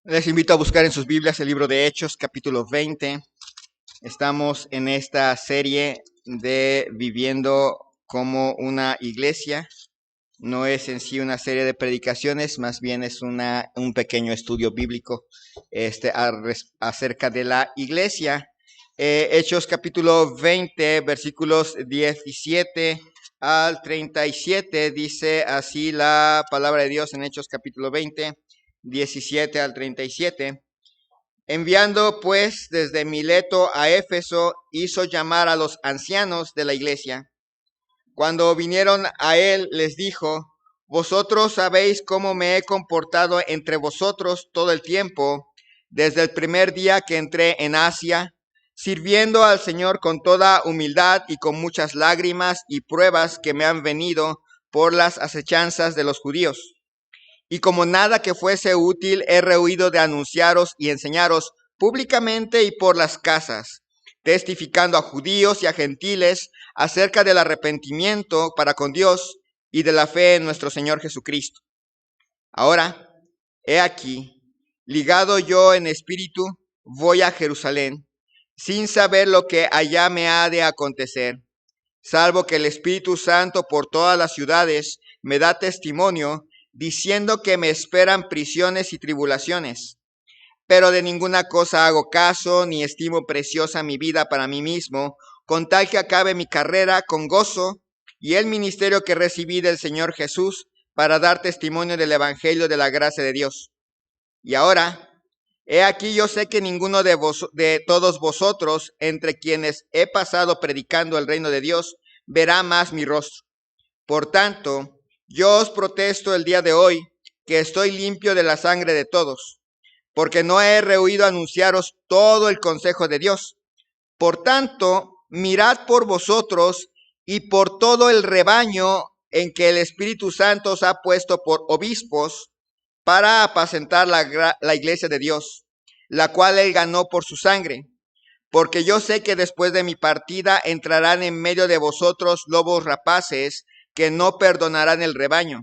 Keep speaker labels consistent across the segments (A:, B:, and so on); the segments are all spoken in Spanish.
A: Les invito a buscar en sus Biblias el libro de Hechos, capítulo 20. Estamos en esta serie de Viviendo como una iglesia. No es en sí una serie de predicaciones, más bien es un pequeño estudio bíblico acerca de la iglesia. Hechos capítulo 20, versículos 17 al 37, dice así la palabra de Dios en Hechos capítulo 20. 17 al 37. Enviando pues desde Mileto a Éfeso, hizo llamar a los ancianos de la iglesia. Cuando vinieron a él, les dijo: vosotros sabéis cómo me he comportado entre vosotros todo el tiempo, desde el primer día que entré en Asia, sirviendo al Señor con toda humildad y con muchas lágrimas y pruebas que me han venido por las acechanzas de los judíos. Y como nada que fuese útil, he rehuido de anunciaros y enseñaros públicamente y por las casas, testificando a judíos y a gentiles acerca del arrepentimiento para con Dios y de la fe en nuestro Señor Jesucristo. Ahora, he aquí, ligado yo en espíritu, voy a Jerusalén, sin saber lo que allá me ha de acontecer, salvo que el Espíritu Santo por todas las ciudades me da testimonio, diciendo que me esperan prisiones y tribulaciones. Pero de ninguna cosa hago caso, ni estimo preciosa mi vida para mí mismo, con tal que acabe mi carrera con gozo y el ministerio que recibí del Señor Jesús para dar testimonio del Evangelio de la gracia de Dios. Y ahora, he aquí yo sé que ninguno de todos vosotros, entre quienes he pasado predicando el reino de Dios, verá más mi rostro. Por tanto, yo os protesto el día de hoy que estoy limpio de la sangre de todos, porque no he rehuido anunciaros todo el consejo de Dios. Por tanto, mirad por vosotros y por todo el rebaño en que el Espíritu Santo os ha puesto por obispos para apacentar la iglesia de Dios, la cual él ganó por su sangre. Porque yo sé que después de mi partida entrarán en medio de vosotros lobos rapaces que no perdonarán el rebaño.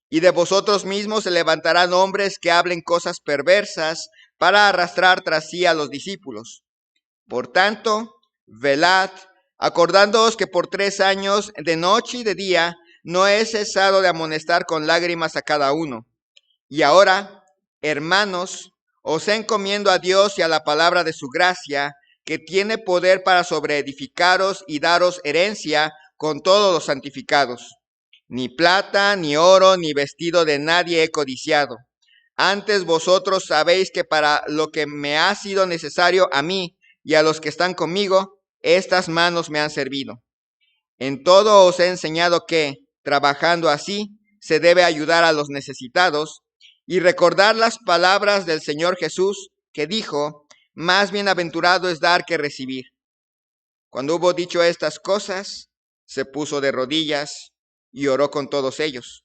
A: Y de vosotros mismos se levantarán hombres que hablen cosas perversas para arrastrar tras sí a los discípulos. Por tanto, velad, acordándoos que por 3 años, de noche y de día, no he cesado de amonestar con lágrimas a cada uno. Y ahora, hermanos, os encomiendo a Dios y a la palabra de su gracia, que tiene poder para sobreedificaros y daros herencia con todos los santificados. Ni plata, ni oro, ni vestido de nadie he codiciado. Antes vosotros sabéis que para lo que me ha sido necesario a mí y a los que están conmigo, estas manos me han servido. En todo os he enseñado que, trabajando así, se debe ayudar a los necesitados y recordar las palabras del Señor Jesús, que dijo: más bienaventurado es dar que recibir. Cuando hubo dicho estas cosas, se puso de rodillas y oró con todos ellos.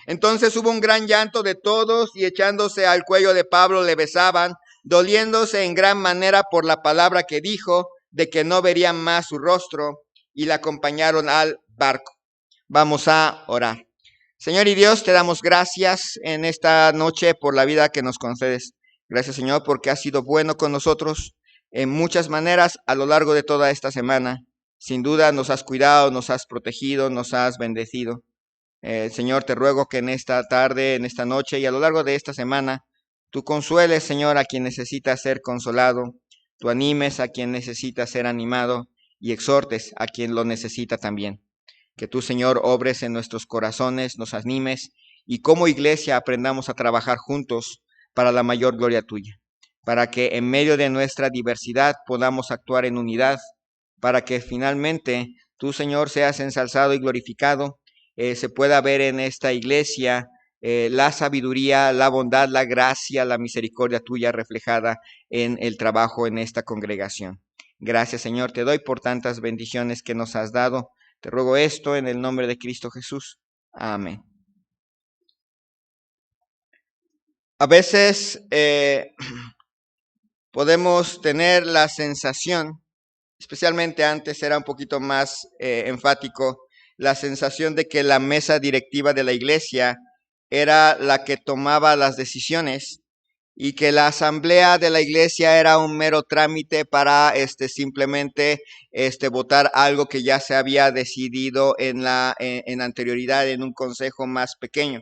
A: Entonces hubo un gran llanto de todos, y echándose al cuello de Pablo le besaban, doliéndose en gran manera por la palabra que dijo, de que no verían más su rostro, y le acompañaron al barco. Vamos a orar. Señor y Dios, te damos gracias en esta noche por la vida que nos concedes. Gracias, Señor, porque has sido bueno con nosotros en muchas maneras a lo largo de toda esta semana. Sin duda nos has cuidado, nos has protegido, nos has bendecido. Señor, te ruego que en esta tarde, en esta noche y a lo largo de esta semana, tú consueles, Señor, a quien necesita ser consolado, tú animes a quien necesita ser animado y exhortes a quien lo necesita también. Que tú, Señor, obres en nuestros corazones, nos animes y como iglesia aprendamos a trabajar juntos para la mayor gloria tuya, para que en medio de nuestra diversidad podamos actuar en unidad, para que finalmente tú, Señor, seas ensalzado y glorificado, se pueda ver en esta iglesia la sabiduría, la bondad, la gracia, la misericordia tuya reflejada en el trabajo en esta congregación. Gracias, Señor, te doy por tantas bendiciones que nos has dado. Te ruego esto en el nombre de Cristo Jesús. Amén. A veces podemos tener la sensación, especialmente antes era un poquito más enfático, la sensación de que la mesa directiva de la iglesia era la que tomaba las decisiones y que la asamblea de la iglesia era un mero trámite para simplemente votar algo que ya se había decidido en anterioridad en un consejo más pequeño.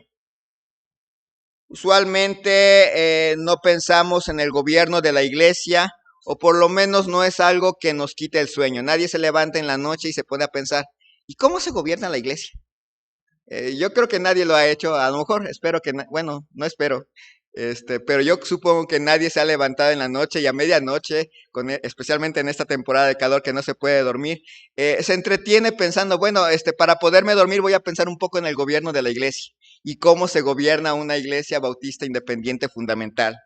A: Usualmente no pensamos en el gobierno de la iglesia, o por lo menos no es algo que nos quite el sueño. Nadie se levanta en la noche y se pone a pensar, ¿y cómo se gobierna la iglesia? Yo creo que nadie lo ha hecho, a lo mejor espero que, bueno, no espero, pero yo supongo que nadie se ha levantado en la noche y a medianoche, especialmente en esta temporada de calor que no se puede dormir, se entretiene pensando, bueno, para poderme dormir voy a pensar un poco en el gobierno de la iglesia y cómo se gobierna una iglesia bautista independiente fundamental.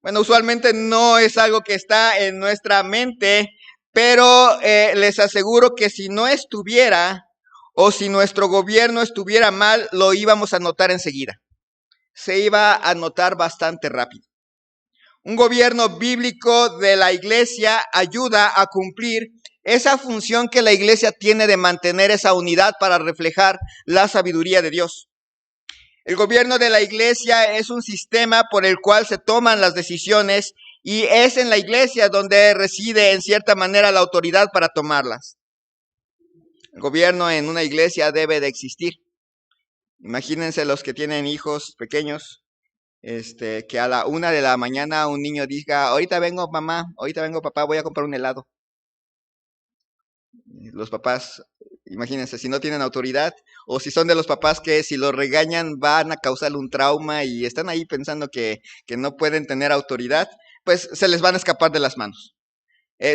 A: Bueno, usualmente no es algo que está en nuestra mente, pero les aseguro que si no estuviera, o si nuestro gobierno estuviera mal, lo íbamos a notar enseguida. Se iba a notar bastante rápido. Un gobierno bíblico de la iglesia ayuda a cumplir esa función que la iglesia tiene de mantener esa unidad para reflejar la sabiduría de Dios. El gobierno de la iglesia es un sistema por el cual se toman las decisiones y es en la iglesia donde reside en cierta manera la autoridad para tomarlas. El gobierno en una iglesia debe de existir. Imagínense los que tienen hijos pequeños, que a la 1 de la mañana un niño diga, ahorita vengo mamá, ahorita vengo papá, voy a comprar un helado. Los papás, imagínense, si no tienen autoridad, o si son de los papás que si los regañan van a causarle un trauma y están ahí pensando que no pueden tener autoridad, pues se les van a escapar de las manos.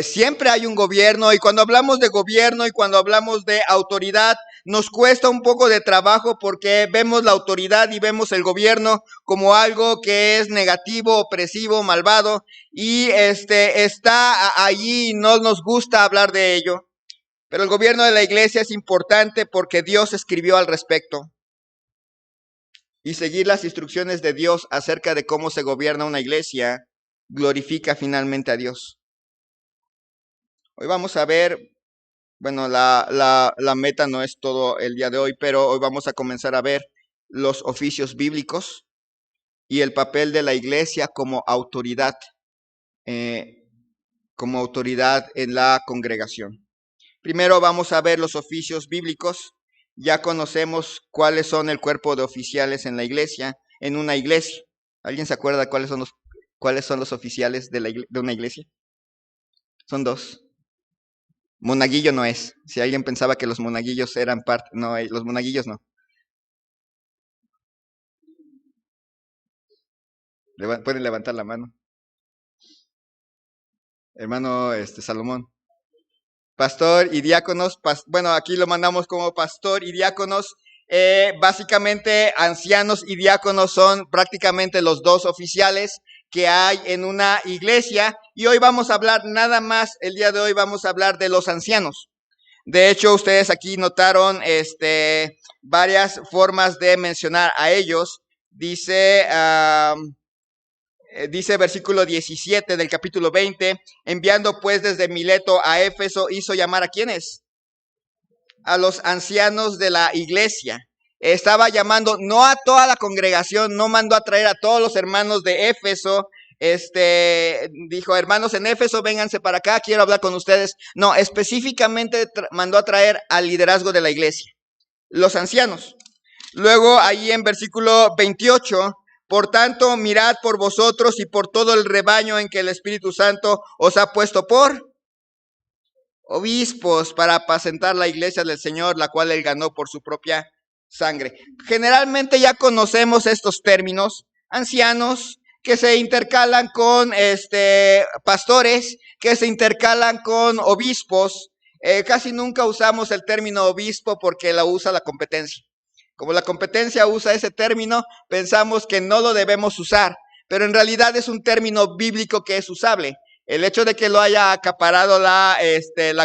A: Siempre hay un gobierno, y cuando hablamos de gobierno y cuando hablamos de autoridad, nos cuesta un poco de trabajo porque vemos la autoridad y vemos el gobierno como algo que es negativo, opresivo, malvado, y está allí y no nos gusta hablar de ello. Pero el gobierno de la iglesia es importante porque Dios escribió al respecto. Y seguir las instrucciones de Dios acerca de cómo se gobierna una iglesia glorifica finalmente a Dios. Hoy vamos a ver, bueno, la meta no es todo el día de hoy, pero hoy vamos a comenzar a ver los oficios bíblicos y el papel de la iglesia como autoridad en la congregación. Primero vamos a ver los oficios bíblicos. Ya conocemos cuáles son el cuerpo de oficiales en la iglesia, en una iglesia. ¿Alguien se acuerda cuáles son los oficiales de una iglesia? Son dos. Monaguillo no es. Si alguien pensaba que los monaguillos eran parte, no, los monaguillos no. Pueden levantar la mano. Hermano Salomón. Pastor y diáconos, bueno, aquí lo mandamos como pastor y diáconos. Básicamente, ancianos y diáconos son prácticamente los dos oficiales que hay en una iglesia. Y hoy vamos a hablar nada más, el día de hoy vamos a hablar de los ancianos. De hecho, ustedes aquí notaron varias formas de mencionar a ellos. Dice versículo 17 del capítulo 20, enviando pues desde Mileto a Éfeso, hizo llamar ¿a quiénes? A los ancianos de la iglesia. Estaba llamando no a toda la congregación, no mandó a traer a todos los hermanos de Éfeso. Dijo, hermanos en Éfeso, vénganse para acá, quiero hablar con ustedes. No, específicamente mandó a traer al liderazgo de la iglesia, los ancianos. Luego ahí en versículo 28, por tanto, mirad por vosotros y por todo el rebaño en que el Espíritu Santo os ha puesto por obispos para apacentar la iglesia del Señor, la cual él ganó por su propia sangre. Generalmente ya conocemos estos términos, ancianos, que se intercalan con pastores, que se intercalan con obispos. Casi nunca usamos el término obispo porque la usa la competencia. Como la competencia usa ese término, pensamos que no lo debemos usar, pero en realidad es un término bíblico que es usable. El hecho de que lo haya acaparado la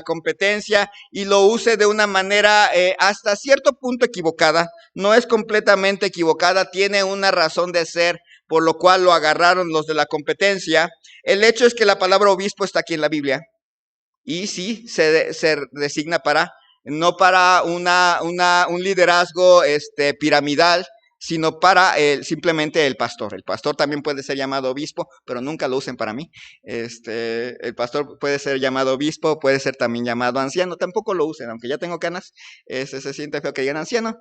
A: competencia y lo use de una manera hasta cierto punto equivocada, no es completamente equivocada, tiene una razón de ser, por lo cual lo agarraron los de la competencia. El hecho es que la palabra obispo está aquí en la Biblia y sí se designa no para un liderazgo piramidal, sino para simplemente el pastor. El pastor también puede ser llamado obispo, pero nunca lo usen para mí. El pastor puede ser llamado obispo, puede ser también llamado anciano, tampoco lo usen, aunque ya tengo canas, se siente feo que digan anciano.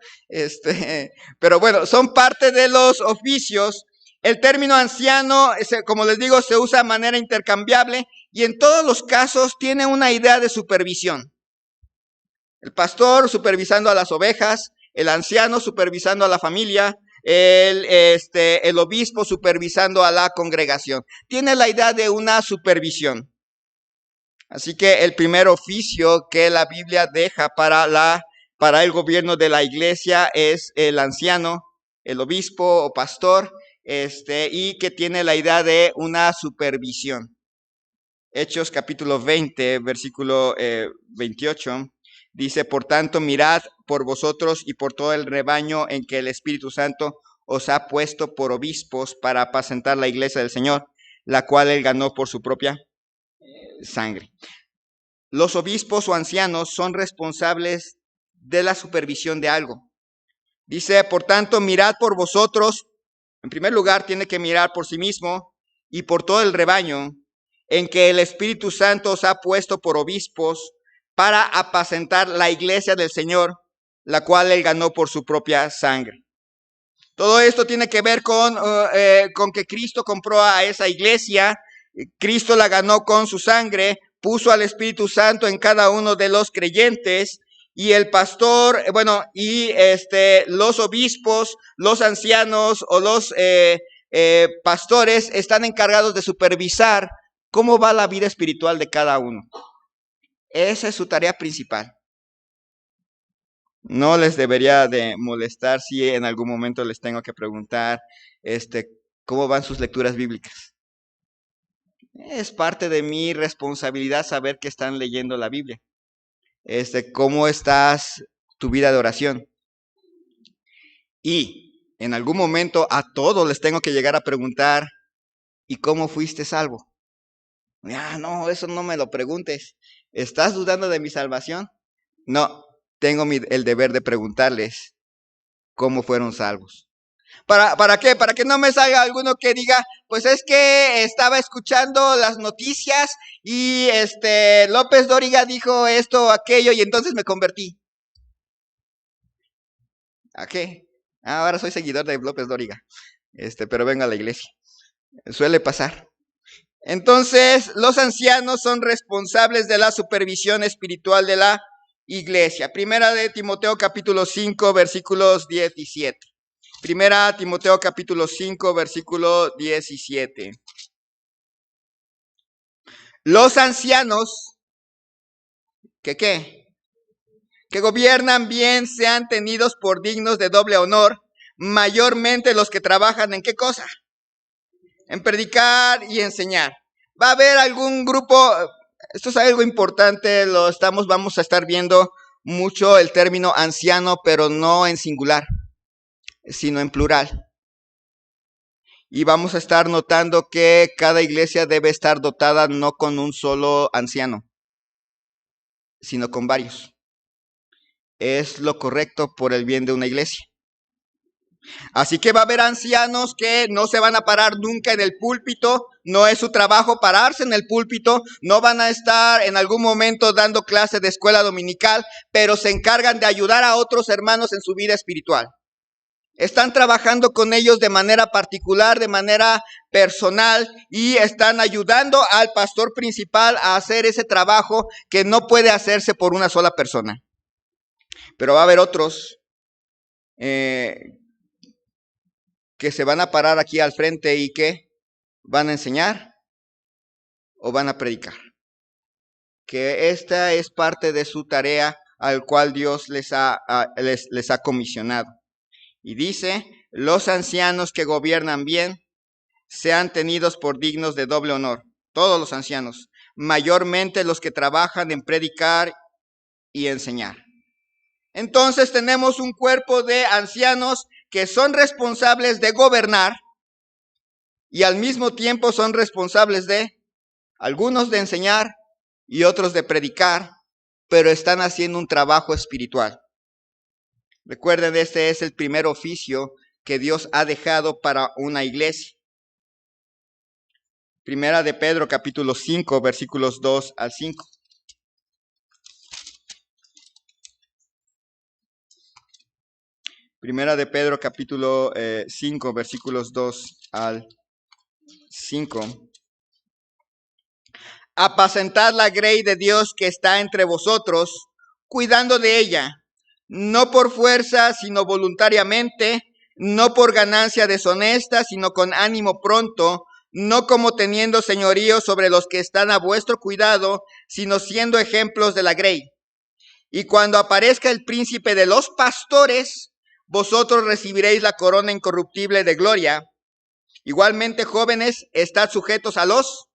A: Pero bueno, son parte de los oficios. El término anciano, como les digo, se usa de manera intercambiable y en todos los casos tiene una idea de supervisión. El pastor supervisando a las ovejas, el anciano supervisando a la familia, el obispo supervisando a la congregación. Tiene la idea de una supervisión. Así que el primer oficio que la Biblia deja para el gobierno de la iglesia es el anciano, el obispo o pastor, y que tiene la idea de una supervisión. Hechos capítulo 20, versículo 28. Dice, por tanto, mirad por vosotros y por todo el rebaño en que el Espíritu Santo os ha puesto por obispos para apacentar la iglesia del Señor, la cual él ganó por su propia sangre. Los obispos o ancianos son responsables de la supervisión de algo. Dice, por tanto, mirad por vosotros. En primer lugar, tiene que mirar por sí mismo y por todo el rebaño en que el Espíritu Santo os ha puesto por obispos para apacentar la iglesia del Señor, la cual él ganó por su propia sangre. Todo esto tiene que ver con que Cristo compró a esa iglesia, Cristo la ganó con su sangre, puso al Espíritu Santo en cada uno de los creyentes, y el pastor, los obispos, los ancianos o los pastores están encargados de supervisar cómo va la vida espiritual de cada uno. Esa es su tarea principal. No les debería de molestar si en algún momento les tengo que preguntar cómo van sus lecturas bíblicas. Es parte de mi responsabilidad saber que están leyendo la Biblia. ¿Cómo estás tu vida de oración? Y en algún momento a todos les tengo que llegar a preguntar, ¿y cómo fuiste salvo? No, eso no me lo preguntes. ¿Estás dudando de mi salvación? No, tengo el deber de preguntarles cómo fueron salvos. ¿Para qué? Para que no me salga alguno que diga, pues es que estaba escuchando las noticias y López Dóriga dijo esto o aquello y entonces me convertí. ¿A qué? Ahora soy seguidor de López Dóriga, pero vengo a la iglesia. Suele pasar. Entonces, los ancianos son responsables de la supervisión espiritual de la iglesia. Primera de Timoteo capítulo 5, versículos 17. Primera Timoteo capítulo 5, versículo 17. Los ancianos, que gobiernan bien sean tenidos por dignos de doble honor, mayormente los que trabajan en ¿qué cosa? En predicar y enseñar. Va a haber algún grupo, esto es algo importante, vamos a estar viendo mucho el término anciano, pero no en singular, sino en plural. Y vamos a estar notando que cada iglesia debe estar dotada no con un solo anciano, sino con varios. Es lo correcto por el bien de una iglesia. Así que va a haber ancianos que no se van a parar nunca en el púlpito, no es su trabajo pararse en el púlpito, no van a estar en algún momento dando clases de escuela dominical, pero se encargan de ayudar a otros hermanos en su vida espiritual. Están trabajando con ellos de manera particular, de manera personal, y están ayudando al pastor principal a hacer ese trabajo que no puede hacerse por una sola persona. Pero va a haber otros que se van a parar aquí al frente y que van a enseñar o van a predicar. Que esta es parte de su tarea al cual Dios les ha comisionado. Y dice, los ancianos que gobiernan bien sean tenidos por dignos de doble honor. Todos los ancianos, mayormente los que trabajan en predicar y enseñar. Entonces tenemos un cuerpo de ancianos que son responsables de gobernar y al mismo tiempo son responsables algunos de enseñar y otros de predicar, pero están haciendo un trabajo espiritual. Recuerden, este es el primer oficio que Dios ha dejado para una iglesia. Primera de Pedro, capítulo 5, versículos 2 al 5. Primera de Pedro, capítulo 5, versículos 2 al 5. Apacentad la grey de Dios que está entre vosotros, cuidando de ella, no por fuerza, sino voluntariamente, no por ganancia deshonesta, sino con ánimo pronto, no como teniendo señorío sobre los que están a vuestro cuidado, sino siendo ejemplos de la grey. Y cuando aparezca el príncipe de los pastores, vosotros recibiréis la corona incorruptible de gloria. Igualmente, jóvenes, estad sujetos a los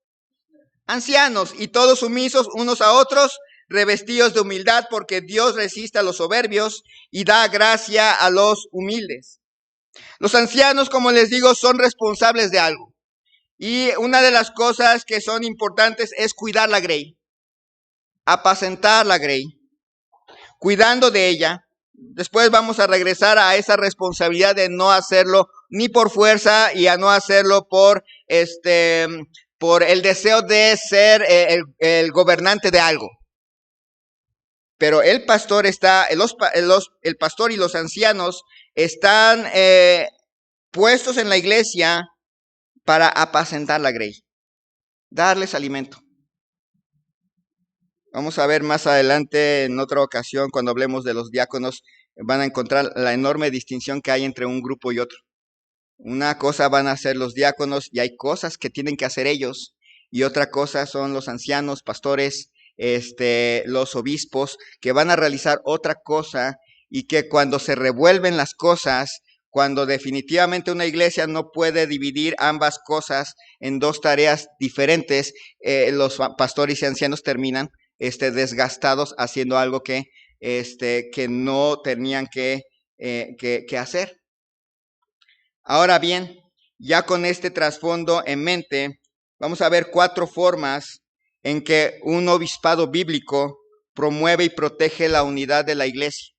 A: ancianos y todos sumisos unos a otros, revestidos de humildad, porque Dios resiste a los soberbios y da gracia a los humildes. Los ancianos, como les digo, son responsables de algo. Y una de las cosas que son importantes es cuidar la grey, apacentar la grey, cuidando de ella. Después vamos a regresar a esa responsabilidad de no hacerlo ni por fuerza y a no hacerlo por el deseo de ser el gobernante de algo. Pero el pastor el pastor y los ancianos están puestos en la iglesia para apacentar la grey, darles alimento. Vamos a ver más adelante, en otra ocasión, cuando hablemos de los diáconos, van a encontrar la enorme distinción que hay entre un grupo y otro. Una cosa van a hacer los diáconos y hay cosas que tienen que hacer ellos, y otra cosa son los ancianos, pastores, los obispos, que van a realizar otra cosa, y que cuando se revuelven las cosas, cuando definitivamente una iglesia no puede dividir ambas cosas en dos tareas diferentes, los pastores y ancianos terminan desgastados haciendo algo que no tenían que hacer. Ahora bien, ya con este trasfondo en mente, vamos a ver 4 formas en que un obispado bíblico promueve y protege la unidad de la iglesia.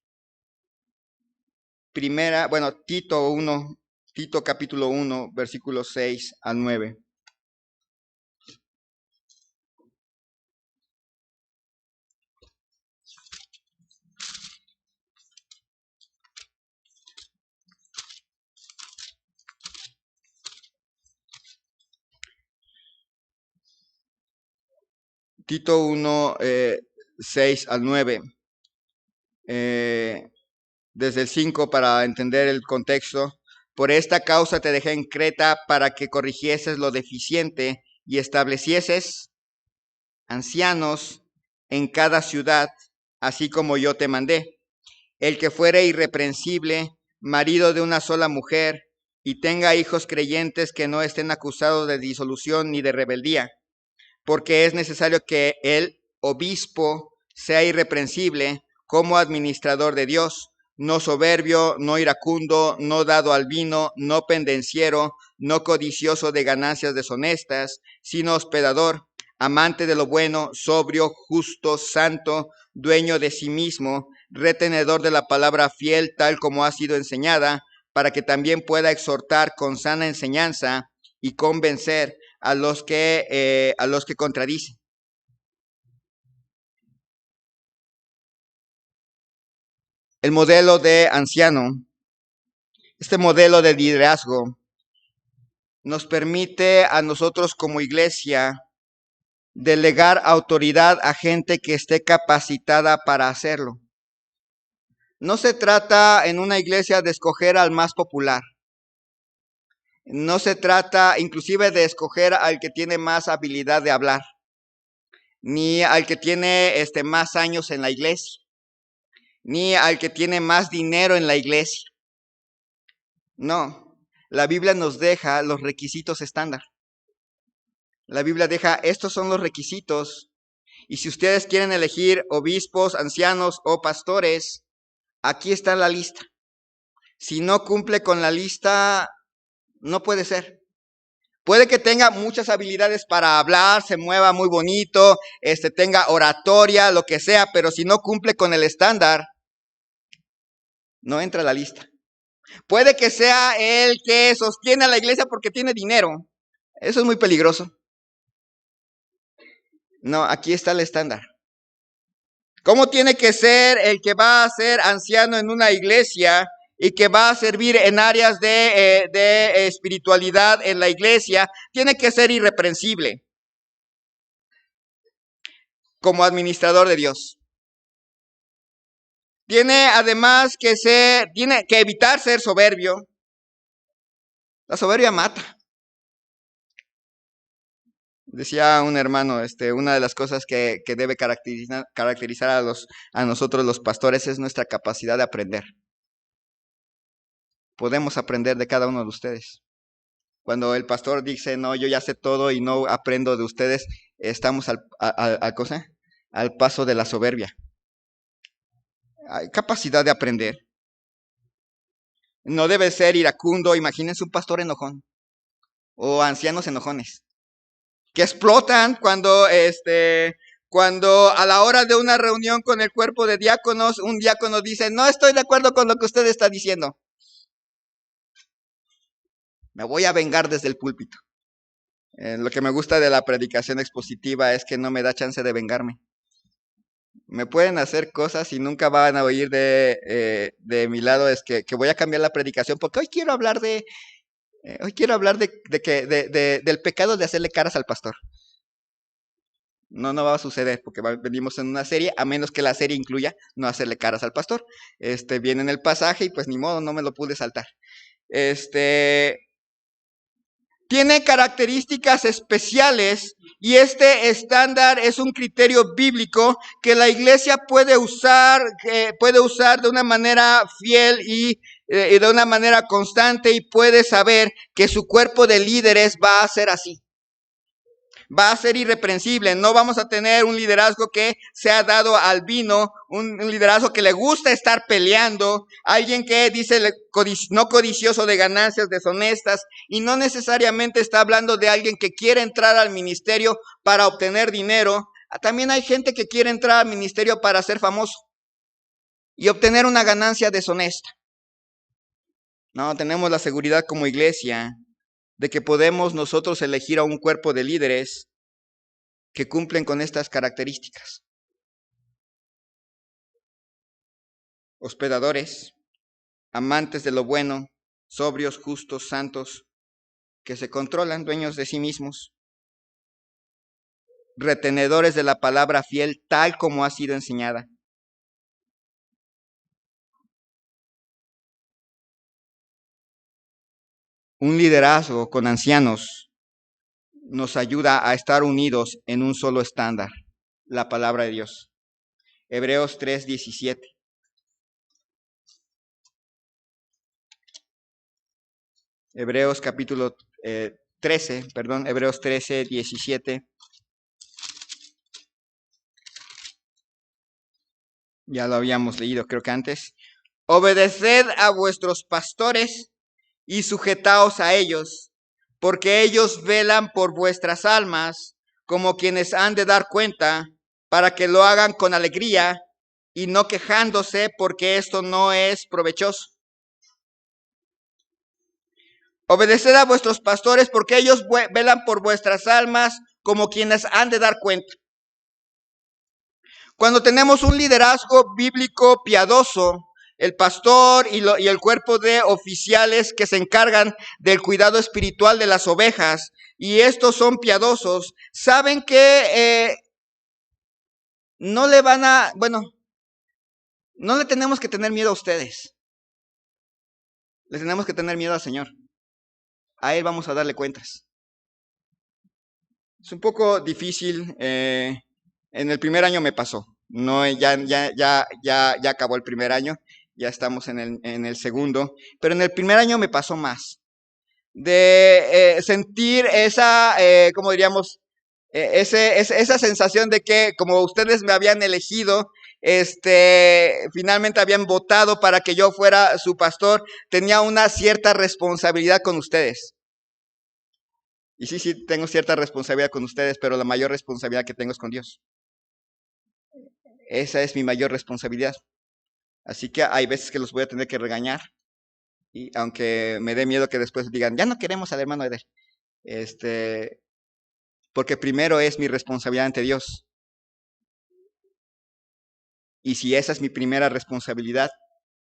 A: Primera, Tito capítulo 1, versículos 6 al 9. Tito 1, 6 al 9. Desde el 5 para entender el contexto. Por esta causa te dejé en Creta para que corrigieses lo deficiente y establecieses ancianos en cada ciudad, así como yo te mandé. El que fuere irreprensible, marido de una sola mujer, y tenga hijos creyentes que no estén acusados de disolución ni de rebeldía, porque es necesario que el obispo sea irreprensible como administrador de Dios, no soberbio, no iracundo, no dado al vino, no pendenciero, no codicioso de ganancias deshonestas, sino hospedador, amante de lo bueno, sobrio, justo, santo, dueño de sí mismo, retenedor de la palabra fiel tal como ha sido enseñada, para que también pueda exhortar con sana enseñanza y convencer a los que contradicen. El modelo de anciano, este modelo de liderazgo, nos permite a nosotros como iglesia delegar autoridad a gente que esté capacitada para hacerlo. No se trata en una iglesia de escoger al más popular. No se trata inclusive de escoger al que tiene más habilidad de hablar, ni al que tiene más años en la iglesia, ni al que tiene más dinero en la iglesia. No, la Biblia nos deja los requisitos estándar. La Biblia deja, estos son los requisitos, y si ustedes quieren elegir obispos, ancianos o pastores, aquí está la lista. Si no cumple con la lista, no puede ser. Puede que tenga muchas habilidades para hablar, se mueva muy bonito, tenga oratoria, lo que sea, pero si no cumple con el estándar, no entra a la lista. Puede que sea el que sostiene a la iglesia porque tiene dinero. Eso es muy peligroso. No, aquí está el estándar. ¿Cómo tiene que ser el que va a ser anciano en una iglesia y que va a servir en áreas de espiritualidad en la iglesia? Tiene que ser irreprensible como administrador de Dios. Tiene además tiene que evitar ser soberbio. La soberbia mata. Decía un hermano, una de las cosas que debe caracterizar a nosotros los pastores es nuestra capacidad de aprender. Podemos aprender de cada uno de ustedes. Cuando el pastor dice, no, yo ya sé todo y no aprendo de ustedes, estamos al paso de la soberbia. Hay capacidad de aprender. No debe ser iracundo. Imagínense un pastor enojón o ancianos enojones que explotan cuando a la hora de una reunión con el cuerpo de diáconos, un diácono dice, no estoy de acuerdo con lo que usted está diciendo. Me voy a vengar desde el púlpito. Lo que me gusta de la predicación expositiva es que no me da chance de vengarme. Me pueden hacer cosas y nunca van a oír de mi lado, es que voy a cambiar la predicación, porque hoy quiero hablar del pecado de hacerle caras al pastor. No va a suceder, porque venimos en una serie, a menos que la serie incluya no hacerle caras al pastor. Viene en el pasaje y pues ni modo, no me lo pude saltar. Tiene características especiales y este estándar es un criterio bíblico que la iglesia puede usar de una manera fiel y de una manera constante, y puede saber que su cuerpo de líderes va a ser así. Va a ser irreprensible. No vamos a tener un liderazgo que se ha dado al vino, un liderazgo que le gusta estar peleando, alguien que dice no codicioso de ganancias deshonestas, y no necesariamente está hablando de alguien que quiere entrar al ministerio para obtener dinero. También hay gente que quiere entrar al ministerio para ser famoso y obtener una ganancia deshonesta. No, tenemos la seguridad como iglesia de que podemos nosotros elegir a un cuerpo de líderes que cumplen con estas características. Hospedadores, amantes de lo bueno, sobrios, justos, santos, que se controlan, dueños de sí mismos, retenedores de la palabra fiel tal como ha sido enseñada. Un liderazgo con ancianos nos ayuda a estar unidos en un solo estándar, la palabra de Dios. Hebreos 3:17. Hebreos 13:17. Ya lo habíamos leído, creo que antes. Obedeced a vuestros pastores y sujetaos a ellos, porque ellos velan por vuestras almas como quienes han de dar cuenta, para que lo hagan con alegría y no quejándose, porque esto no es provechoso. Obedeced a vuestros pastores, porque ellos velan por vuestras almas como quienes han de dar cuenta. Cuando tenemos un liderazgo bíblico piadoso, el pastor y el cuerpo de oficiales que se encargan del cuidado espiritual de las ovejas, y estos son piadosos, saben que no le tenemos que tener miedo a ustedes. Les tenemos que tener miedo al Señor. A Él vamos a darle cuentas. Es un poco difícil. En el primer año me pasó. No, ya acabó el primer año. Ya estamos en el segundo. Pero en el primer año me pasó más. De sentir esa, ¿cómo diríamos? Esa sensación de que como ustedes me habían elegido, finalmente habían votado para que yo fuera su pastor, tenía una cierta responsabilidad con ustedes. Y sí, tengo cierta responsabilidad con ustedes, pero la mayor responsabilidad que tengo es con Dios. Esa es mi mayor responsabilidad. Así que hay veces que los voy a tener que regañar. Y aunque me dé miedo que después digan, ya no queremos al hermano Eder. Porque primero es mi responsabilidad ante Dios. Y si esa es mi primera responsabilidad,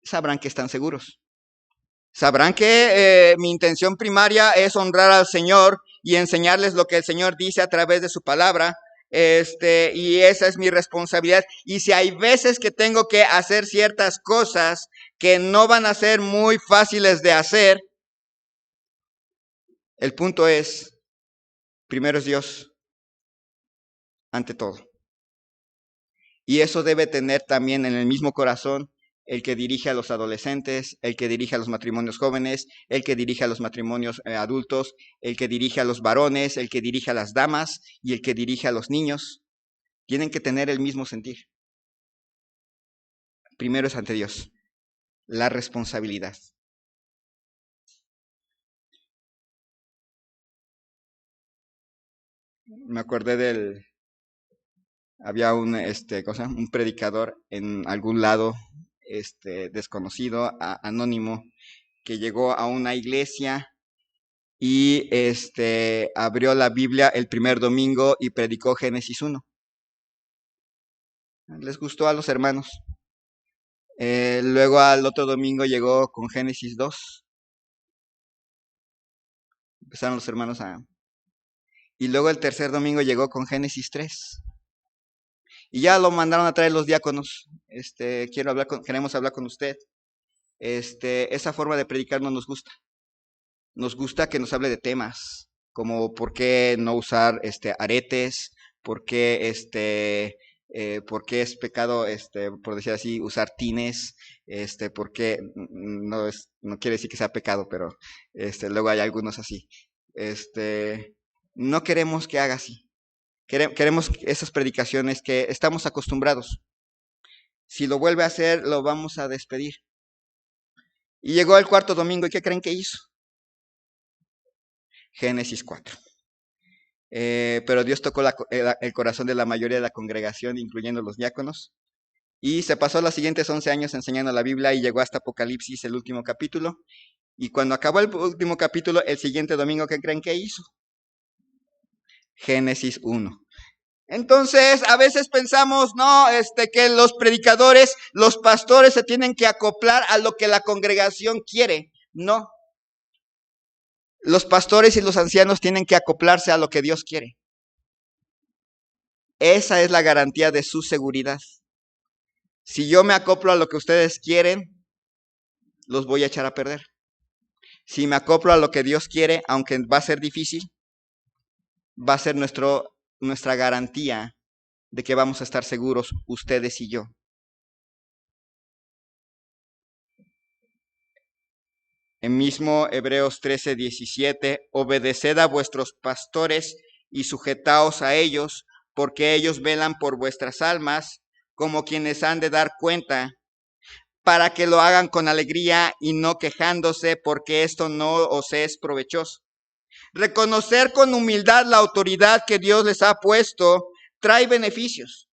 A: sabrán que están seguros. Sabrán que mi intención primaria es honrar al Señor y enseñarles lo que el Señor dice a través de su palabra. Y esa es mi responsabilidad. Y si hay veces que tengo que hacer ciertas cosas que no van a ser muy fáciles de hacer, el punto es, primero es Dios, ante todo. Y eso debe tener también en el mismo corazón el que dirige a los adolescentes, el que dirige a los matrimonios jóvenes, el que dirige a los matrimonios adultos, el que dirige a los varones, el que dirige a las damas y el que dirige a los niños. Tienen que tener el mismo sentir. Primero es ante Dios, la responsabilidad. Me acordé había un predicador en algún lado, desconocido, anónimo, que llegó a una iglesia y abrió la Biblia el primer domingo y predicó Génesis 1. Les gustó a los hermanos. Luego al otro domingo llegó con Génesis 2. Empezaron los hermanos a... Y luego el tercer domingo llegó con Génesis 3. Y ya lo mandaron a traer los diáconos. Queremos hablar con usted. Esa forma de predicar no nos gusta. Nos gusta que nos hable de temas, como por qué no usar aretes, por qué es pecado, por decir así, usar tines, por qué no quiere decir que sea pecado, pero luego hay algunos así. No queremos que haga así. Queremos esas predicaciones que estamos acostumbrados. Si lo vuelve a hacer, lo vamos a despedir. Y llegó el cuarto domingo, ¿y qué creen que hizo? Génesis 4. Pero Dios tocó el corazón de la mayoría de la congregación, incluyendo los diáconos, y se pasó los siguientes 11 años enseñando la Biblia y llegó hasta Apocalipsis, el último capítulo. Y cuando acabó el último capítulo, el siguiente domingo, ¿qué creen que hizo? Génesis 1. Entonces, a veces pensamos, no, que los predicadores, los pastores se tienen que acoplar a lo que la congregación quiere. No. Los pastores y los ancianos tienen que acoplarse a lo que Dios quiere. Esa es la garantía de su seguridad. Si yo me acoplo a lo que ustedes quieren, los voy a echar a perder. Si me acoplo a lo que Dios quiere, aunque va a ser difícil, va a ser nuestra garantía de que vamos a estar seguros ustedes y yo. En mismo Hebreos 13:17, obedeced a vuestros pastores y sujetaos a ellos, porque ellos velan por vuestras almas, como quienes han de dar cuenta, para que lo hagan con alegría y no quejándose, porque esto no os es provechoso. Reconocer con humildad la autoridad que Dios les ha puesto trae beneficios.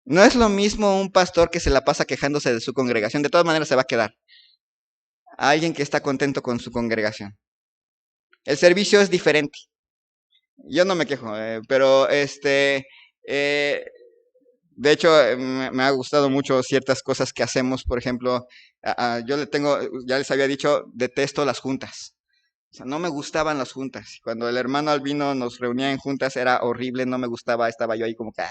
A: No es lo mismo un pastor que se la pasa quejándose de su congregación, de todas maneras se va a quedar, a alguien que está contento con su congregación. El servicio es diferente. Yo no me quejo, pero de hecho, me ha gustado mucho ciertas cosas que hacemos. Por ejemplo, yo ya les había dicho, detesto las juntas. O sea, no me gustaban las juntas. Cuando el hermano Albino nos reunía en juntas era horrible, no me gustaba, estaba yo ahí como que,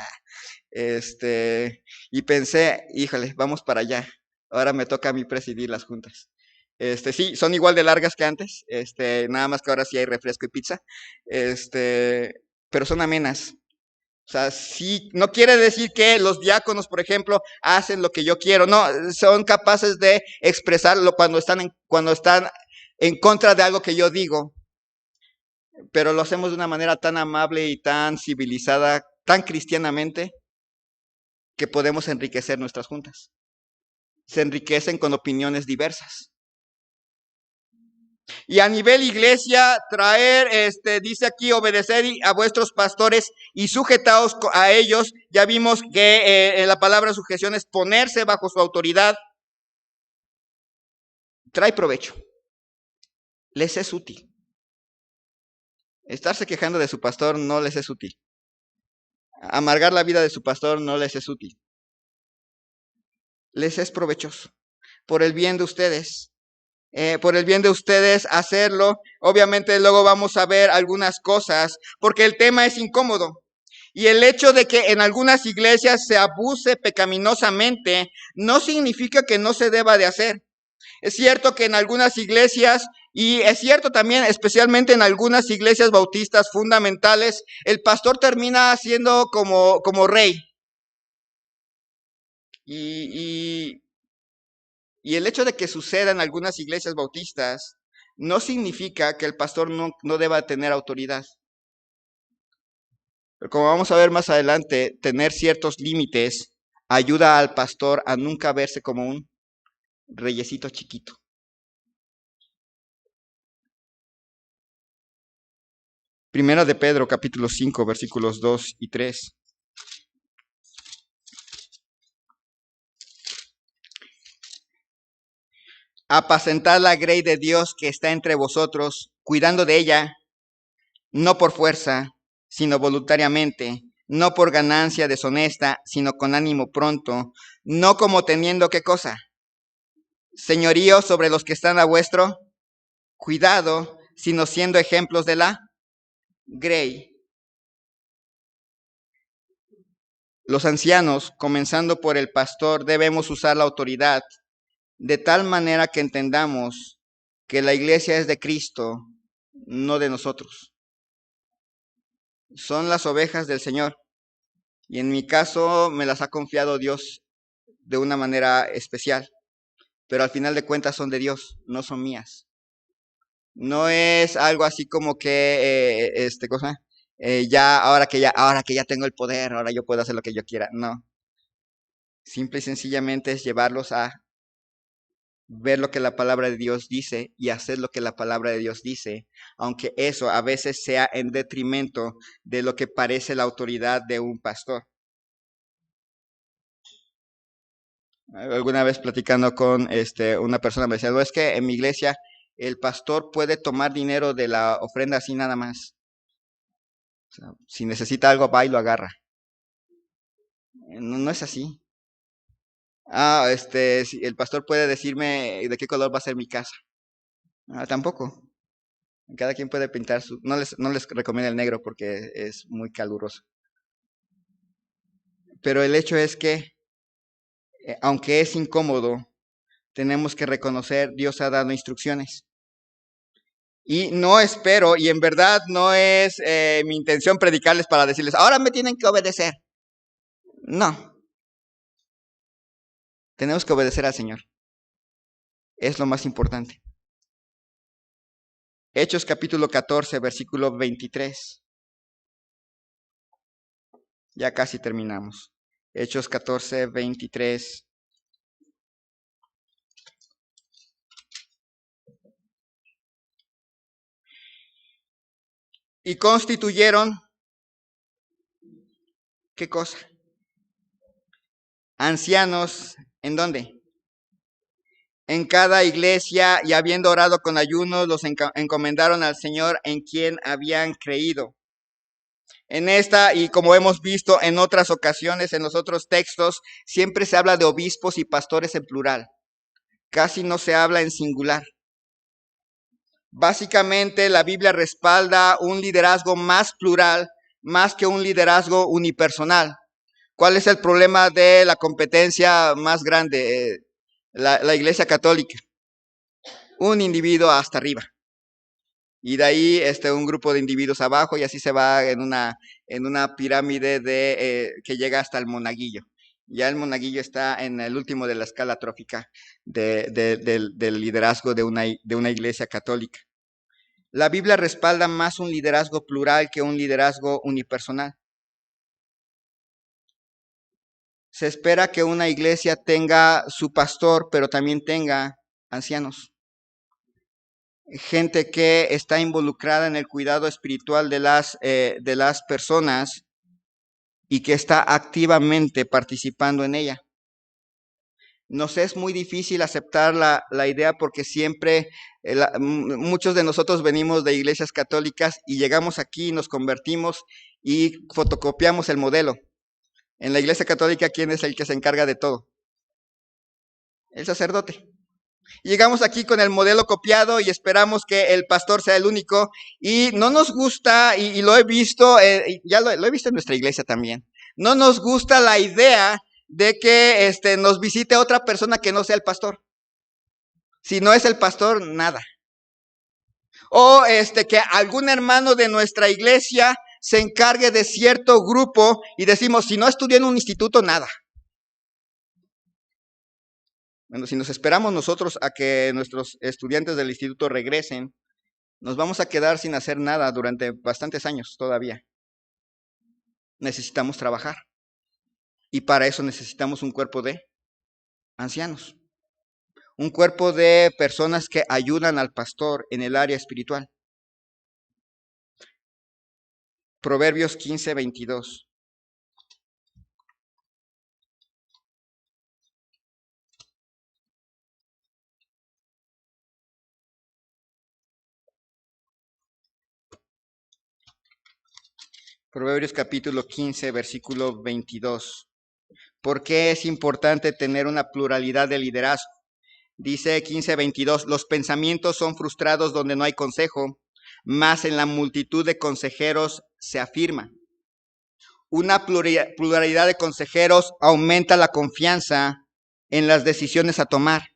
A: y pensé, híjole, vamos para allá. Ahora me toca a mí presidir las juntas. Sí, son igual de largas que antes, nada más que ahora sí hay refresco y pizza, pero son amenas. O sea, sí, no quiere decir que los diáconos, por ejemplo, hacen lo que yo quiero. No, son capaces de expresarlo cuando están en contra de algo que yo digo. Pero lo hacemos de una manera tan amable y tan civilizada, tan cristianamente, que podemos enriquecer nuestras juntas. Se enriquecen con opiniones diversas. Y a nivel iglesia, traer, dice aquí, obedecer a vuestros pastores y sujetaos a ellos. Ya vimos que en la palabra sujeción es ponerse bajo su autoridad. Trae provecho. Les es útil. Estarse quejando de su pastor no les es útil. Amargar la vida de su pastor no les es útil. Les es provechoso. Por el bien de ustedes. Por el bien de ustedes hacerlo. Obviamente luego vamos a ver algunas cosas, porque el tema es incómodo. Y el hecho de que en algunas iglesias se abuse pecaminosamente no significa que no se deba de hacer. Es cierto que en algunas iglesias, y es cierto también, especialmente en algunas iglesias bautistas fundamentales, el pastor termina siendo como rey. Y el hecho de que suceda en algunas iglesias bautistas no significa que el pastor no deba tener autoridad. Pero como vamos a ver más adelante, tener ciertos límites ayuda al pastor a nunca verse como un reyesito chiquito. Primera de Pedro, capítulo 5, versículos 2 y 3. Apacentad la grey de Dios que está entre vosotros, cuidando de ella, no por fuerza, sino voluntariamente, no por ganancia deshonesta, sino con ánimo pronto, no como teniendo qué cosa, señorío sobre los que están a vuestro cuidado, sino siendo ejemplos de la grey. Los ancianos, comenzando por el pastor, debemos usar la autoridad de tal manera que entendamos que la iglesia es de Cristo, no de nosotros. Son las ovejas del Señor. Y en mi caso me las ha confiado Dios de una manera especial. Pero al final de cuentas son de Dios, no son mías. No es algo así como que, cosa, ahora que ya tengo el poder, ahora yo puedo hacer lo que yo quiera. No. Simple y sencillamente es llevarlos a ver lo que la palabra de Dios dice y hacer lo que la palabra de Dios dice, aunque eso a veces sea en detrimento de lo que parece la autoridad de un pastor. Alguna vez platicando con una persona me decía, no, es que en mi iglesia el pastor puede tomar dinero de la ofrenda así nada más. O sea, si necesita algo, va y lo agarra. No, no es así. El pastor puede decirme de qué color va a ser mi casa. Tampoco. Cada quien puede pintar su... No les recomiendo el negro porque es muy caluroso. Pero el hecho es que, aunque es incómodo, tenemos que reconocer, Dios ha dado instrucciones. Y no espero, y en verdad no es mi intención predicarles para decirles, ahora me tienen que obedecer. No. Tenemos que obedecer al Señor. Es lo más importante. Hechos capítulo 14, versículo 23. Ya casi terminamos. Hechos 14, 23. Y constituyeron, ¿qué cosa? Ancianos, ¿en dónde? En cada iglesia, y habiendo orado con ayunos, los encomendaron al Señor en quien habían creído. En esta, y como hemos visto en otras ocasiones, en los otros textos, siempre se habla de obispos y pastores en plural. Casi no se habla en singular. Básicamente, la Biblia respalda un liderazgo más plural, más que un liderazgo unipersonal. ¿Cuál es el problema de la competencia más grande? La Iglesia Católica. Un individuo hasta arriba. Y de ahí un grupo de individuos abajo y así se va en una pirámide que llega hasta el monaguillo. Ya el monaguillo está en el último de la escala trófica del liderazgo de una iglesia católica. La Biblia respalda más un liderazgo plural que un liderazgo unipersonal. Se espera que una iglesia tenga su pastor, pero también tenga ancianos. gente que está involucrada en el cuidado espiritual de las personas y que está activamente participando en ella. Nos es muy difícil aceptar la idea porque siempre muchos de nosotros venimos de iglesias católicas y llegamos aquí, nos convertimos y fotocopiamos el modelo. En la iglesia católica, ¿quién es el que se encarga de todo? El sacerdote. Llegamos aquí con el modelo copiado y esperamos que el pastor sea el único y no nos gusta, y lo he visto, ya lo he visto en nuestra iglesia también, no nos gusta la idea de que nos visite otra persona que no sea el pastor. Si no es el pastor, nada. O que algún hermano de nuestra iglesia se encargue de cierto grupo y decimos, si no estudió en un instituto, nada. Bueno, si nos esperamos nosotros a que nuestros estudiantes del instituto regresen, nos vamos a quedar sin hacer nada durante bastantes años todavía. Necesitamos trabajar. Y para eso necesitamos un cuerpo de ancianos. Un cuerpo de personas que ayudan al pastor en el área espiritual. Proverbios 15:22. Proverbios capítulo 15, versículo 22. ¿Por qué es importante tener una pluralidad de liderazgo? Dice 15:22, los pensamientos son frustrados donde no hay consejo, mas en la multitud de consejeros se afirma. Una pluralidad de consejeros aumenta la confianza en las decisiones a tomar,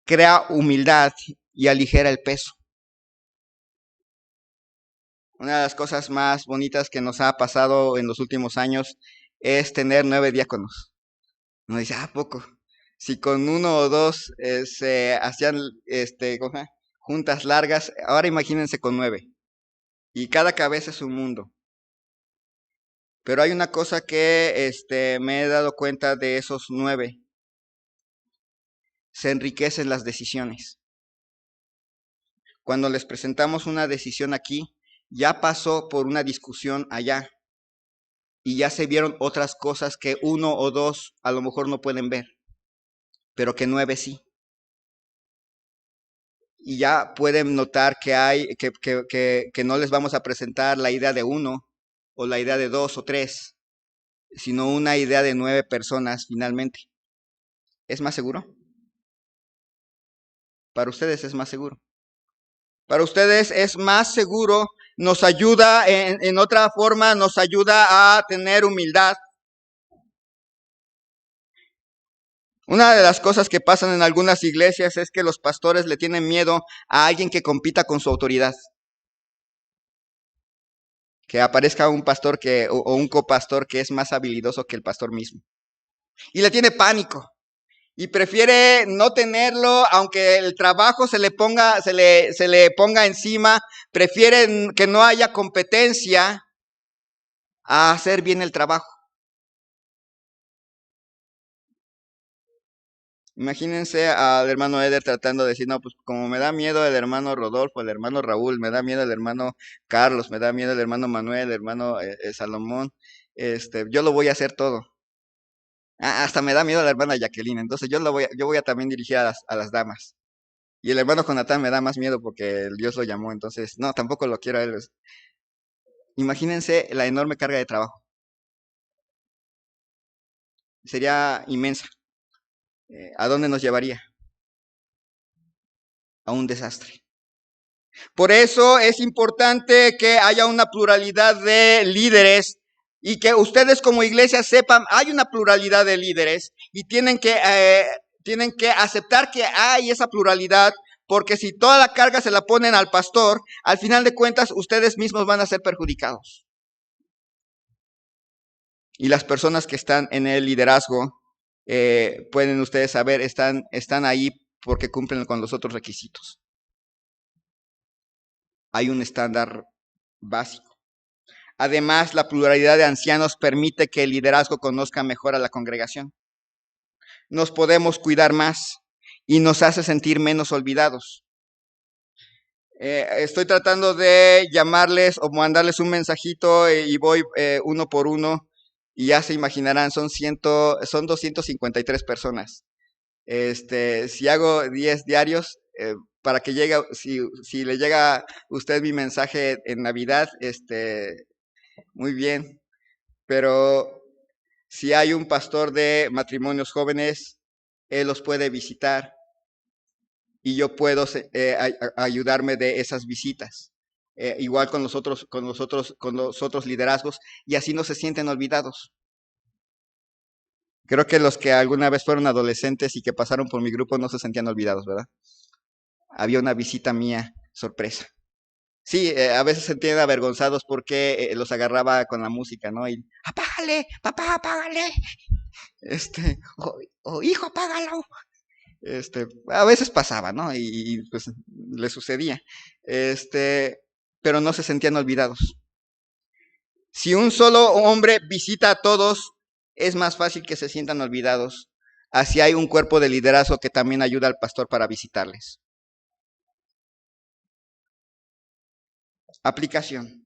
A: crea humildad y aligera el peso. Una de las cosas más bonitas que nos ha pasado en los últimos años es tener 9 diáconos. Uno dice, ¿a poco? Si con uno o dos se hacían juntas largas, ahora imagínense con 9. Y cada cabeza es un mundo. Pero hay una cosa que me he dado cuenta de esos 9. Se enriquecen las decisiones. Cuando les presentamos una decisión aquí, ya pasó por una discusión allá. Y ya se vieron otras cosas que 1 o 2 a lo mejor no pueden ver, pero que 9 sí. Y ya pueden notar que no les vamos a presentar la idea de 1 o la idea de 2 o 3, sino una idea de 9 personas finalmente. ¿Es más seguro? Para ustedes es más seguro. Para ustedes es más seguro, nos ayuda en otra forma, nos ayuda a tener humildad. Una de las cosas que pasan en algunas iglesias es que los pastores le tienen miedo a alguien que compita con su autoridad. Que aparezca un pastor o un copastor que es más habilidoso que el pastor mismo. Y le tiene pánico. Y prefiere no tenerlo, aunque el trabajo se le ponga encima, prefiere que no haya competencia a hacer bien el trabajo. Imagínense al hermano Eder tratando de decir, no, pues como me da miedo el hermano Rodolfo, el hermano Raúl, me da miedo el hermano Carlos, me da miedo el hermano Manuel, el hermano Salomón, yo lo voy a hacer todo. Hasta me da miedo la hermana Jacqueline, entonces yo voy a también dirigir a las damas. Y el hermano Jonatán me da más miedo porque Dios lo llamó, entonces no, tampoco lo quiero a él. Imagínense la enorme carga de trabajo. Sería inmensa. ¿A dónde nos llevaría? A un desastre. Por eso es importante que haya una pluralidad de líderes y que ustedes como iglesia sepan, hay una pluralidad de líderes y tienen que aceptar que hay esa pluralidad, porque si toda la carga se la ponen al pastor, al final de cuentas ustedes mismos van a ser perjudicados. Y las personas que están en el liderazgo, pueden ustedes saber, están ahí porque cumplen con los otros requisitos. Hay un estándar básico. Además, la pluralidad de ancianos permite que el liderazgo conozca mejor a la congregación. Nos podemos cuidar más y nos hace sentir menos olvidados. Estoy tratando de llamarles o mandarles un mensajito y voy uno por uno y ya se imaginarán, son 253 personas. Si hago 10 diarios, para que llegue, si le llega a usted mi mensaje en Navidad, muy bien. Pero si hay un pastor de matrimonios jóvenes, él los puede visitar y yo puedo ayudarme de esas visitas. Igual con los otros liderazgos, y así no se sienten olvidados. Creo que los que alguna vez fueron adolescentes y que pasaron por mi grupo no se sentían olvidados, ¿verdad? Había una visita mía, sorpresa. Sí, a veces se sentían avergonzados porque los agarraba con la música, ¿no? Y, apágale, papá, apágale. Hijo, apágalo. A veces pasaba, ¿no? Y pues le sucedía. Pero no se sentían olvidados. Si un solo hombre visita a todos, es más fácil que se sientan olvidados. Así hay un cuerpo de liderazgo que también ayuda al pastor para visitarles. Aplicación.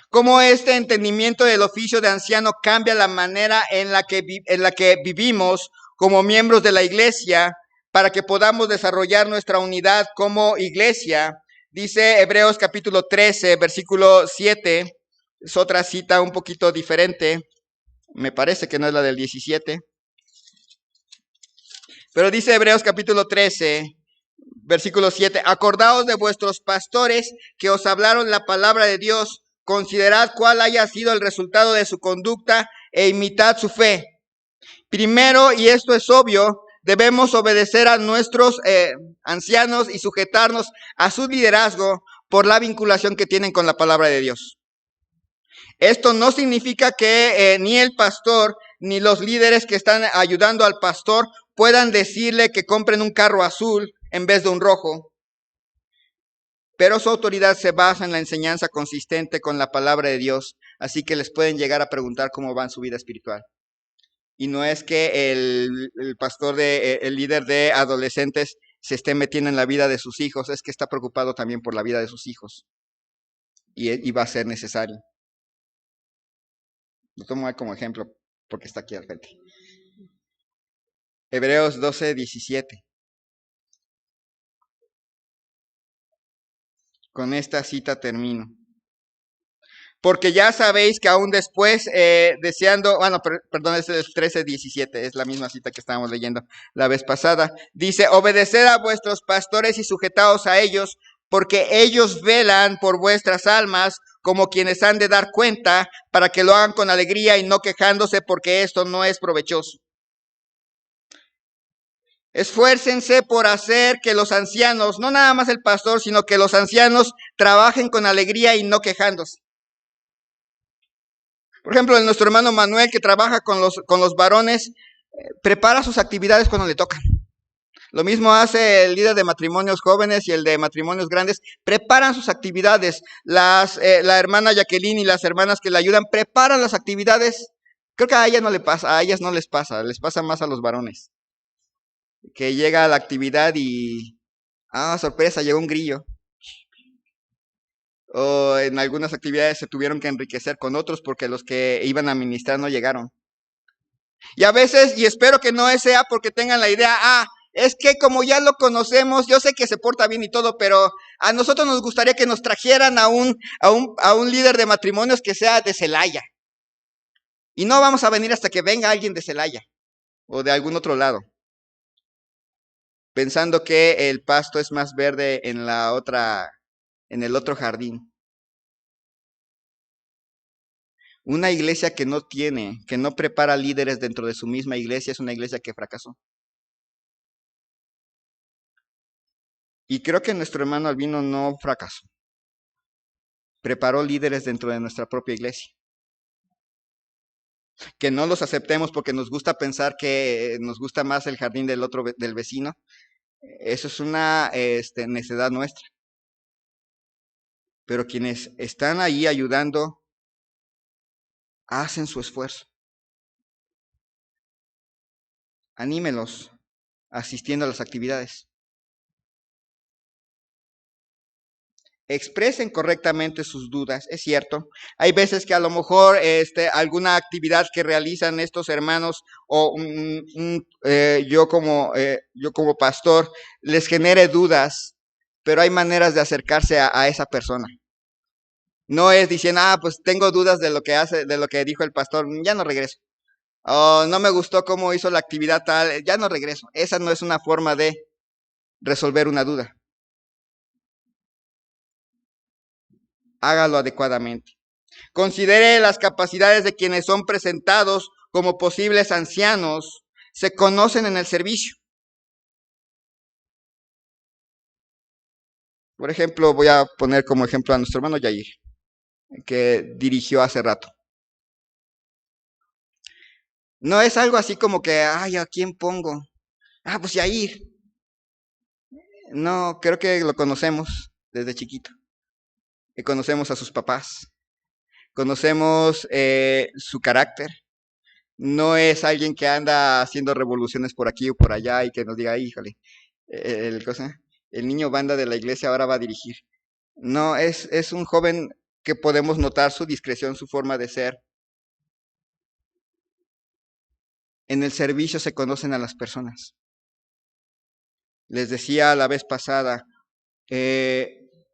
A: Cómo este entendimiento del oficio de anciano cambia la manera en la que vivimos como miembros de la iglesia para que podamos desarrollar nuestra unidad como iglesia. Dice Hebreos capítulo 13, versículo 7. Es otra cita un poquito diferente. Me parece que no es la del 17. Pero dice Hebreos capítulo 13, versículo 7. Acordaos de vuestros pastores que os hablaron la palabra de Dios. Considerad cuál haya sido el resultado de su conducta e imitad su fe. Primero, y esto es obvio, debemos obedecer a nuestros ancianos y sujetarnos a su liderazgo por la vinculación que tienen con la palabra de Dios. Esto no significa que ni el pastor ni los líderes que están ayudando al pastor puedan decirle que compren un carro azul en vez de un rojo. Pero su autoridad se basa en la enseñanza consistente con la palabra de Dios, así que les pueden llegar a preguntar cómo va en su vida espiritual. Y no es que el pastor, el líder de adolescentes se esté metiendo en la vida de sus hijos, es que está preocupado también por la vida de sus hijos. Y va a ser necesario. Lo tomo como ejemplo porque está aquí al frente. Hebreos 12, 17. Con esta cita termino. Porque ya sabéis que aún después, deseando, perdón, es el 13, 17, es la misma cita que estábamos leyendo la vez pasada. Dice, obedeced a vuestros pastores y sujetaos a ellos, porque ellos velan por vuestras almas como quienes han de dar cuenta, para que lo hagan con alegría y no quejándose, porque esto no es provechoso. Esfuércense por hacer que los ancianos, no nada más el pastor, sino que los ancianos trabajen con alegría y no quejándose. Por ejemplo, nuestro hermano Manuel, que trabaja con los varones, prepara sus actividades cuando le tocan. Lo mismo hace el líder de matrimonios jóvenes y el de matrimonios grandes, preparan sus actividades. La hermana Jacqueline y las hermanas que le ayudan preparan las actividades. Creo que a ellas no le pasa, a ellas no les pasa más a los varones. Que llega a la actividad y, sorpresa, llegó un grillo. O en algunas actividades se tuvieron que enriquecer con otros porque los que iban a administrar no llegaron. Y a veces, y espero que no sea porque tengan la idea, es que como ya lo conocemos, yo sé que se porta bien y todo, pero a nosotros nos gustaría que nos trajeran a un líder de matrimonios que sea de Celaya. Y no vamos a venir hasta que venga alguien de Celaya o de algún otro lado, pensando que el pasto es más verde en el otro jardín. Una iglesia que no prepara líderes dentro de su misma iglesia es una iglesia que fracasó. Y creo que nuestro hermano Albino no fracasó. Preparó líderes dentro de nuestra propia iglesia. Que no los aceptemos porque nos gusta pensar que nos gusta más el jardín del vecino. Eso es una necedad nuestra. Pero quienes están ahí ayudando, hacen su esfuerzo. Anímelos asistiendo a las actividades. expresen correctamente sus dudas, es cierto. Hay veces que a lo mejor alguna actividad que realizan estos hermanos o yo como pastor les genere dudas, pero hay maneras de acercarse a esa persona. No es diciendo, pues tengo dudas de lo que hace, de lo que dijo el pastor, ya no regreso. O no me gustó cómo hizo la actividad tal, ya no regreso. Esa no es una forma de resolver una duda. Hágalo adecuadamente. Considere las capacidades de quienes son presentados como posibles ancianos. Se conocen en el servicio. Por ejemplo, voy a poner como ejemplo a nuestro hermano Yair, que dirigió hace rato. No es algo así como que, ay, ¿a quién pongo? Pues Yair. No, creo que lo conocemos desde chiquito. Y conocemos a sus papás. Conocemos su carácter. No es alguien que anda haciendo revoluciones por aquí o por allá y que nos diga, híjole, el niño banda de la iglesia ahora va a dirigir. No, es un joven que podemos notar su discreción, su forma de ser. En el servicio se conocen a las personas. Les decía la vez pasada,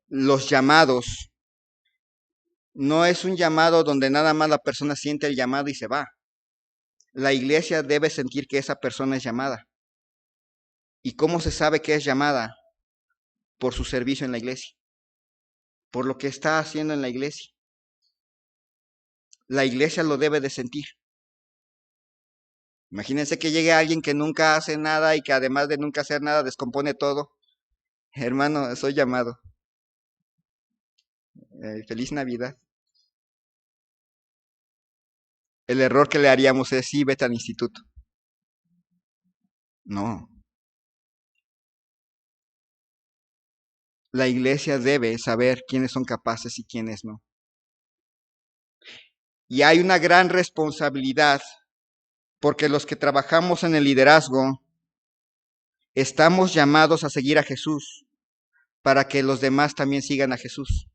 A: los llamados, no es un llamado donde nada más la persona siente el llamado y se va. La iglesia debe sentir que esa persona es llamada. ¿Y cómo se sabe que es llamada? Por su servicio en la iglesia, por lo que está haciendo en la iglesia. La iglesia lo debe de sentir. Imagínense que llegue alguien que nunca hace nada y que además de nunca hacer nada descompone todo. Hermano, soy llamado. Feliz Navidad. El error que le haríamos es, sí, vete al instituto. No. La iglesia debe saber quiénes son capaces y quiénes no. Y hay una gran responsabilidad porque los que trabajamos en el liderazgo estamos llamados a seguir a Jesús para que los demás también sigan a Jesús.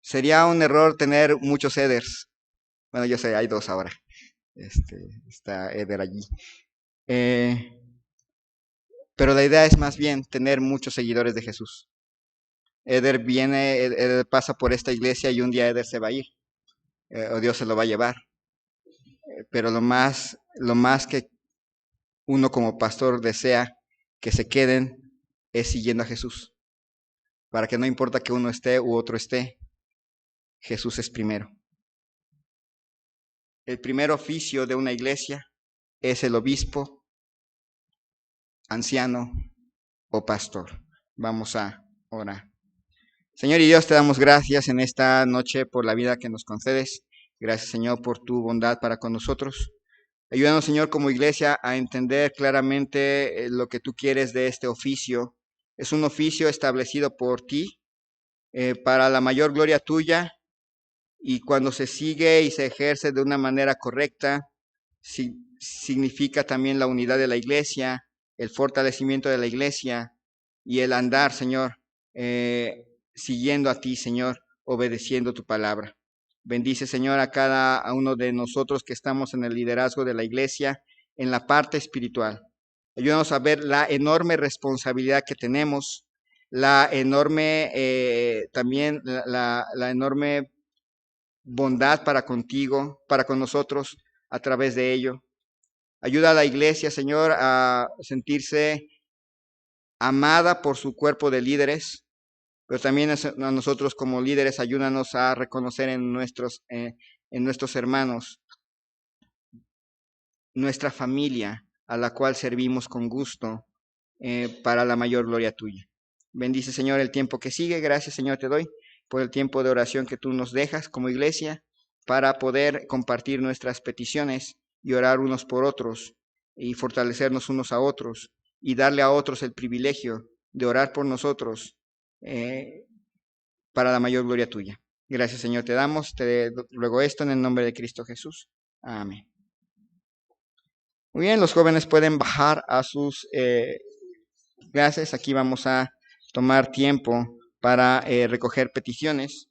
A: Sería un error tener muchos Eders. Bueno, yo sé, hay 2 ahora. Está Eder allí. Pero la idea es más bien tener muchos seguidores de Jesús. Eder pasa por esta iglesia y un día Eder se va a ir. O Dios se lo va a llevar. Pero lo más que uno como pastor desea que se queden es siguiendo a Jesús. Para que no importa que uno esté u otro esté, Jesús es primero. El primer oficio de una iglesia es el obispo, anciano o pastor. Vamos a orar. Señor y Dios, te damos gracias en esta noche por la vida que nos concedes. Gracias, Señor, por tu bondad para con nosotros. Ayúdanos, Señor, como iglesia a entender claramente lo que tú quieres de este oficio. Es un oficio establecido por ti para la mayor gloria tuya, y cuando se sigue y se ejerce de una manera correcta, significa también la unidad de la iglesia, el fortalecimiento de la iglesia y el andar, Señor, siguiendo a ti, Señor, obedeciendo tu palabra. Bendice, Señor, a cada uno de nosotros que estamos en el liderazgo de la iglesia, en la parte espiritual. Ayúdanos a ver la enorme responsabilidad que tenemos, la enorme, también la enorme bondad para contigo, para con nosotros a través de ello. Ayuda a la iglesia, Señor, a sentirse amada por su cuerpo de líderes, pero también a nosotros como líderes, ayúdanos a reconocer en nuestros hermanos nuestra familia, a la cual servimos con gusto para la mayor gloria tuya. Bendice, Señor, el tiempo que sigue. Gracias, Señor, te doy por el tiempo de oración que tú nos dejas como iglesia para poder compartir nuestras peticiones y orar unos por otros y fortalecernos unos a otros y darle a otros el privilegio de orar por nosotros para la mayor gloria tuya. Gracias, Señor, te damos. Te ruego esto en el nombre de Cristo Jesús. Amén. Muy bien, los jóvenes pueden bajar a sus Gracias. Aquí vamos a tomar tiempo para recoger peticiones.